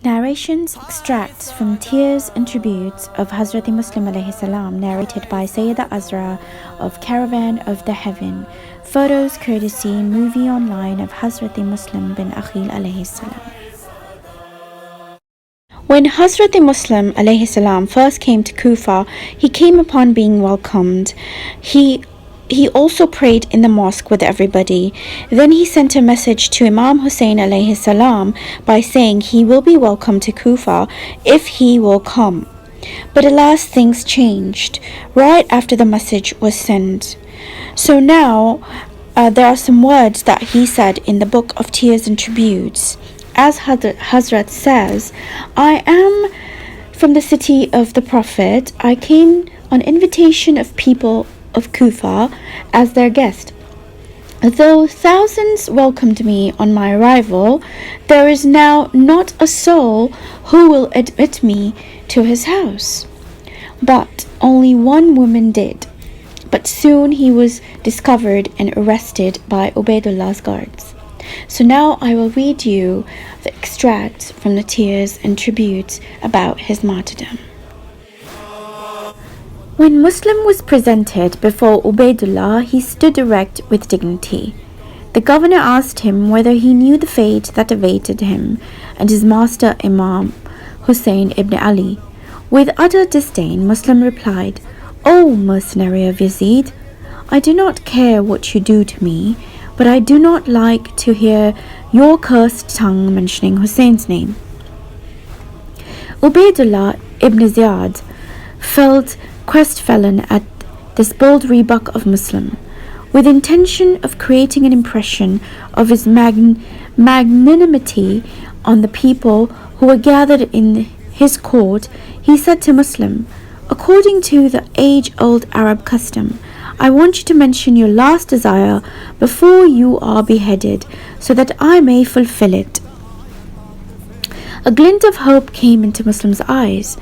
Narrations extracts from Tears and Tributes of HAZRATE Muslim bin narrated by Syeda Azra of Caravan of the Heaven. Photos courtesy Movie Online of HAZRATE Muslim bin Aqeel When HAZRATE Muslim first came to Kufa, he came upon being welcomed. He also prayed in the mosque with everybody. Then he sent a message to Imam Hussain by saying he will be welcome to Kufa if he will come. But alas, things changed right after the message was sent. So now there are some words that he said in the book of Tears and Tributes. As Hazrat says, I am from the city of the Prophet. I came on invitation of people of Kufa as their guest. Though thousands welcomed me on my arrival, there is now not a soul who will admit me to his house. But only one woman did. But soon he was discovered and arrested by Ubaidullah's guards. So now I will read you the extracts from the Tears and Tributes about his martyrdom. When Muslim was presented before Ubaidullah, he stood erect with dignity. The governor asked him whether he knew the fate that awaited him and his master Imam Hussain ibn Ali. With utter disdain, Muslim replied, "O mercenary of Yazid, I do not care what you do to me, but I do not like to hear your cursed tongue mentioning Hussein's name." Ubaidullah ibn Ziyad felt crestfallen at this bold rebuke of Muslim. With intention of creating an impression of his magnanimity on the people who were gathered in his court, he said to Muslim, "According to the age-old Arab custom, I want you to mention your last desire before you are beheaded, so that I may fulfill it." A glint of hope came into Muslim's eyes.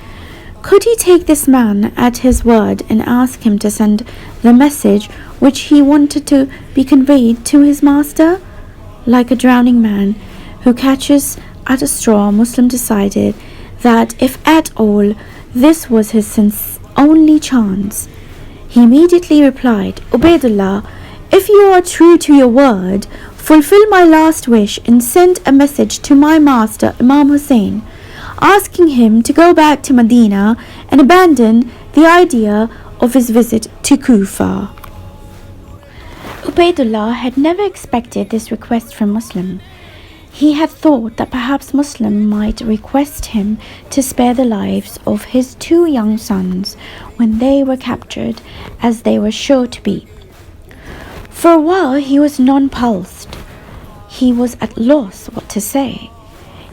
Could he take this man at his word and ask him to send the message which he wanted to be conveyed to his master? Like a drowning man who catches at a straw, Muslim decided that if at all, this was his only chance. He immediately replied, "Ubaidullah, if you are true to your word, fulfill my last wish and send a message to my master Imam Hussain, asking him to go back to Medina and abandon the idea of his visit to Kufa." Ubaidullah had never expected this request from Muslim. He had thought that perhaps Muslim might request him to spare the lives of his two young sons when they were captured, as they were sure to be. For a while he was nonplussed. He was at loss what to say.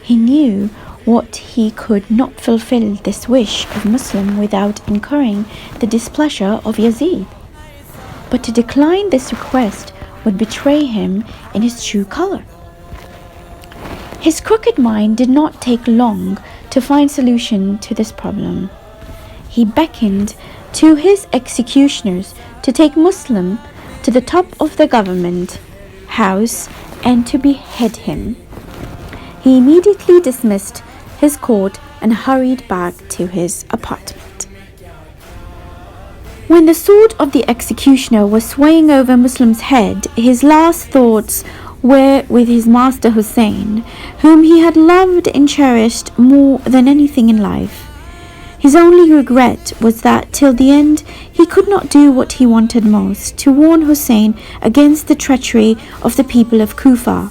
He knew what he could not fulfill this wish of Muslim without incurring the displeasure of Yazid. But to decline this request would betray him in his true color. His crooked mind did not take long to find solution to this problem. He beckoned to his executioners to take Muslim to the top of the government house and to behead him. He immediately dismissed his court and hurried back to his apartment. When the sword of the executioner was swaying over Muslim's head, his last thoughts were with his master Hussain, whom he had loved and cherished more than anything in life. His only regret was that till the end he could not do what he wanted most, to warn Hussain against the treachery of the people of Kufa.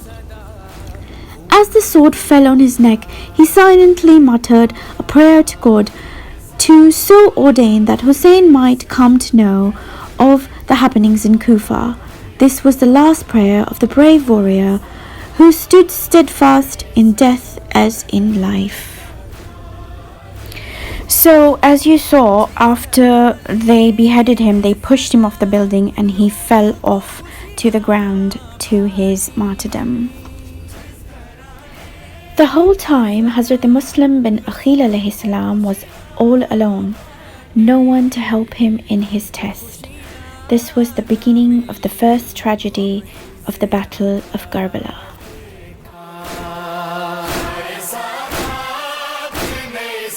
As the sword fell on his neck, he silently muttered a prayer to God to so ordain that Hussain might come to know of the happenings in Kufa. This was the last prayer of the brave warrior who stood steadfast in death as in life. So, as you saw, after they beheaded him, they pushed him off the building and he fell off to the ground to his martyrdom. The whole time, HAZRATE Muslim bin Aqeel was all alone, no one to help him in his test. This was the beginning of the first tragedy of the Battle of Karbala.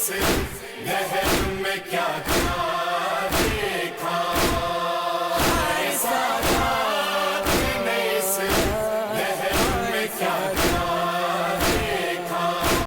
से लहर में क्या